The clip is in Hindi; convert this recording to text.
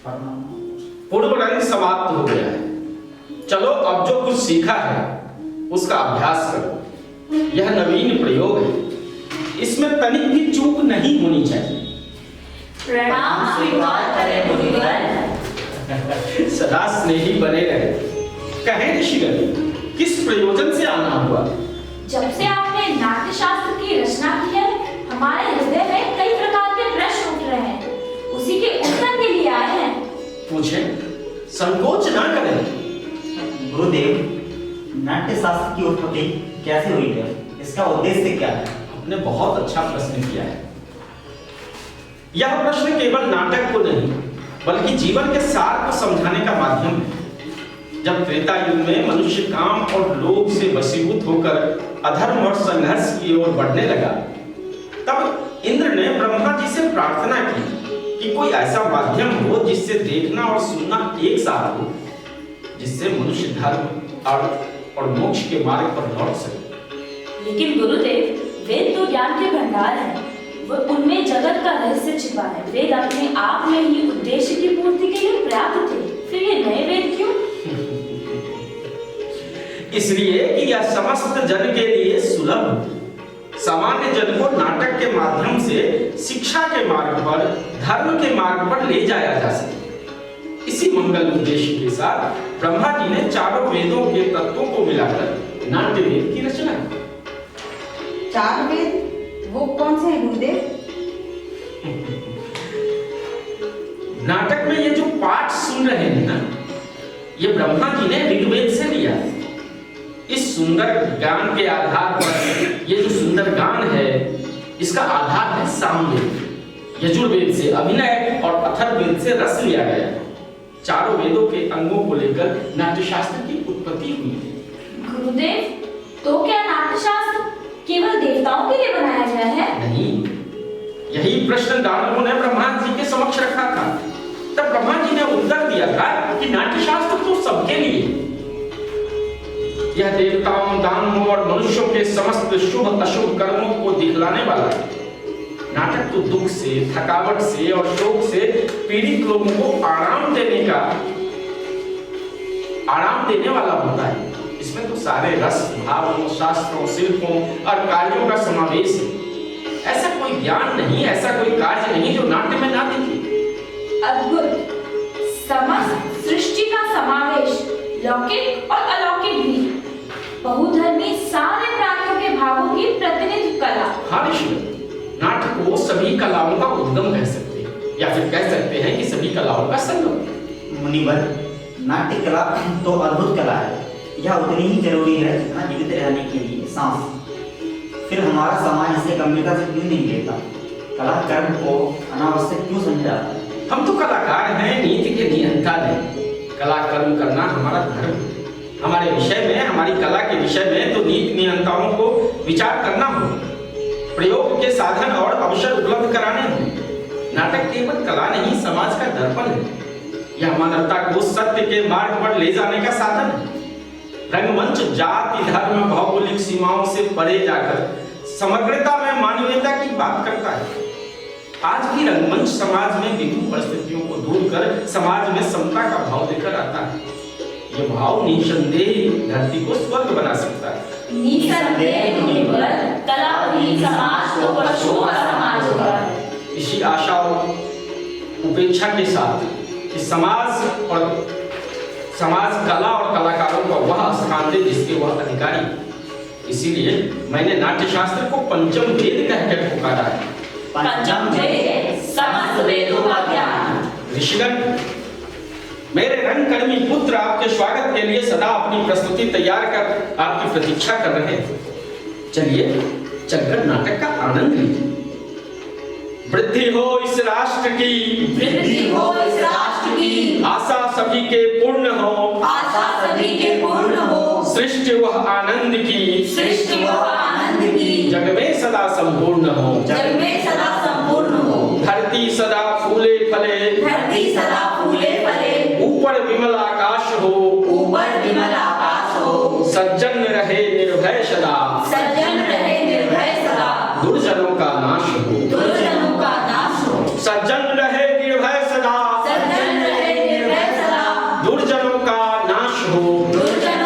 पूर्व रंग समाप्त हो गया है। चलो अब जो कुछ सीखा है उसका अभ्यास करो। यह नवीन प्रयोग है, इसमें तनिक भी चूक नहीं होनी चाहिए। प्रणाम स्वीकार करें मुनिवर। सदा स्नेही बने रहे। कहें ऋषिगण, किस प्रयोजन से आना हुआ? जब से आपने नाट्य शास्त्र की रचना की है, हमारे हृदय में कई प्रकार के प्रश्न उठ रहे हैं, उसी के उत्तर के लिए आए हैं। पूछें, संकोच ना करें। गुरुदेव, नाट्य शास्त्र की उत्पत्ति कैसे हुई है? इसका उद्देश्य क्या है? आपने बहुत अच्छा प्रश्न किया है। यह प्रश्न केवल नाटक को नहीं बल्कि जीवन के सार को समझाने का माध्यम है। जब त्रेता युग में मनुष्य काम और लोभ से वशीभूत होकर अधर्म और संघर्ष की ओर बढ़ने लगा, तब इंद्र ने ब्रह्मा जी से प्रार्थना की कि कोई ऐसा माध्यम हो जिससे देखना और सुनना एक साथ हो, जिससे मनुष्य धर्म और मोक्ष के मार्ग पर लौट सके। लेकिन गुरुदेव, वेद तो ज्ञान के भंडार हैं, उनमें जगत का रहस्य छिपा है। वेद अपने आप में ही उद्देश्य की पूर्ति के लिए पर्याप्त थे, फिर ये नए वेद क्यों? इसलिए कि यह समस्त जन के लिए सुलभ हो। सामान्य जन को नाटक के माध्यम से शिक्षा के मार्ग पर, धर्म के मार्ग पर ले जाया जा सके। इसी मंगल उद्देश्य के साथ ब्रह्मा जी ने चारों वेदों के तत्वों को मिलाकर नाट्य वेद की रचना की। चार वेद वो कौन से हैं गुरुदेव? नाटक में ये जो पाठ सुन रहे हैं ना, ये ब्रह्मा जी ने ऋग्वेद से लिया है। इस सुंदर गान के आधार पर, ये जो सुंदर गान है, इसका आधार है सामवेद। यजुर्वेद से अभिनय और अथर्ववेद से रस लिया गया है। चारों वेदों के अंगों को लेकर नाट्य शास्त्र की उत्पत्ति हुई है। गुरुदेव, तो क्या नाट्य शास्त्र केवल देवताओं के लिए बनाया गया है? नहीं, यही प्रश्न दानवों ने ब्रह्मा जी के समक्ष रखा था। तब ब्रह्मा जी ने उत्तर दिया था कि नाट्य शास्त्र तो सबके लिए। यह देवताओं, दानवों और मनुष्यों के समस्त शुभ अशुभ कर्मों को दिखलाने वाला है। नाटक तो दुख से, थकावट से और शोक से पीड़ित लोगों को आराम देने वाला होता है। इसमें तो सारे रस, भावों, शास्त्रों, शिल्पों और कार्यों का समावेश है। ऐसा कोई ज्ञान नहीं, ऐसा कोई कार्य नहीं जो नाट्य में ना दिखे। अद्भुत, समस्त सृष्टि का समावेश, लौकिक और अलौकिक भी, बहुधर्मी सारे प्राणियों के भावों की प्रतिनिधि कला। हाँ ऋषि, नाटक को सभी कलाओं का उद्गम कह सकते हैं, या फिर कह सकते हैं कि सभी कलाओं का संगम। मुनिवर, नाट्य कला तो अद्भुत कला है। यह उतनी ही जरूरी है जितना जीवित रहने के लिए सांस। फिर हमारा समाज इसे गंभीरता से क्यों नहीं लेता? कला कर्म को अनावश्यक क्यों समझा जाता है? हम तो कलाकार हैं, नीति के नियंता नहीं। कला कर्म करना हमारा धर्म है। हमारे विषय में, हमारी कला के विषय में तो नीति नियंताओं को विचार करना होगा, प्रयोग के साधन और अवसर उपलब्ध कराने होंगे। नाटक केवल कला नहीं, समाज का दर्पण है। यह मानवता को सत्य के मार्ग पर ले जाने का साधन है। रंगमंच जाति, धर्म, भौगोलिक सीमाओं से परे जाकर समग्रता में मानवीयता की बात करता है। आज भी रंगमंच समाज में विभिन्न परिस्थितियों को दूर कर समाज में समता का भाव लेकर आता है। यह भाव निसंदेह धरती को स्वर्ग बना सकता है। निसंदेह मुनिवर, कला ही समाज को पशुओं का समाज होगा। इसी आशा और उपेक्षा के साथ कि समाज कला और कलाकारों को वह स्थान दे जिसके वह अधिकारी। इसीलिए मैंने नाट्य शास्त्र को पंचम वेद कहकर पुकारा है। पंचम वेद, समस्त वेदों का ज्ञान। ऋषिगण, मेरे रंगकर्मी पुत्र आपके स्वागत के लिए सदा अपनी प्रस्तुति तैयार कर आपकी प्रतीक्षा कर रहे हैं। चलिए चलकर नाटक का आनंद लीजिए। वृद्धि हो इस राष्ट्र की, वृद्धि हो इस राष्ट्र की, आशा सभी के पूर्ण हो, आशा सभी के पूर्ण हो, सृष्टि वह आनंद की, सृष्टि वह आनंद की, जग में सदा संपूर्ण हो, जग में सदा संपूर्ण हो, धरती सदा फूले फले, धरती सदा फूले फले, ऊपर विमल आकाश हो, ऊपर विमल आकाश हो, सज्जन रहे निर्भय सदा, सज्जन रहे निर्भय सदा, दुर्जनों का नाश हो, दुर्जनों का नाश हो, सज्जन रहे निर्भय सदा, सज्जन रहे दुर्जन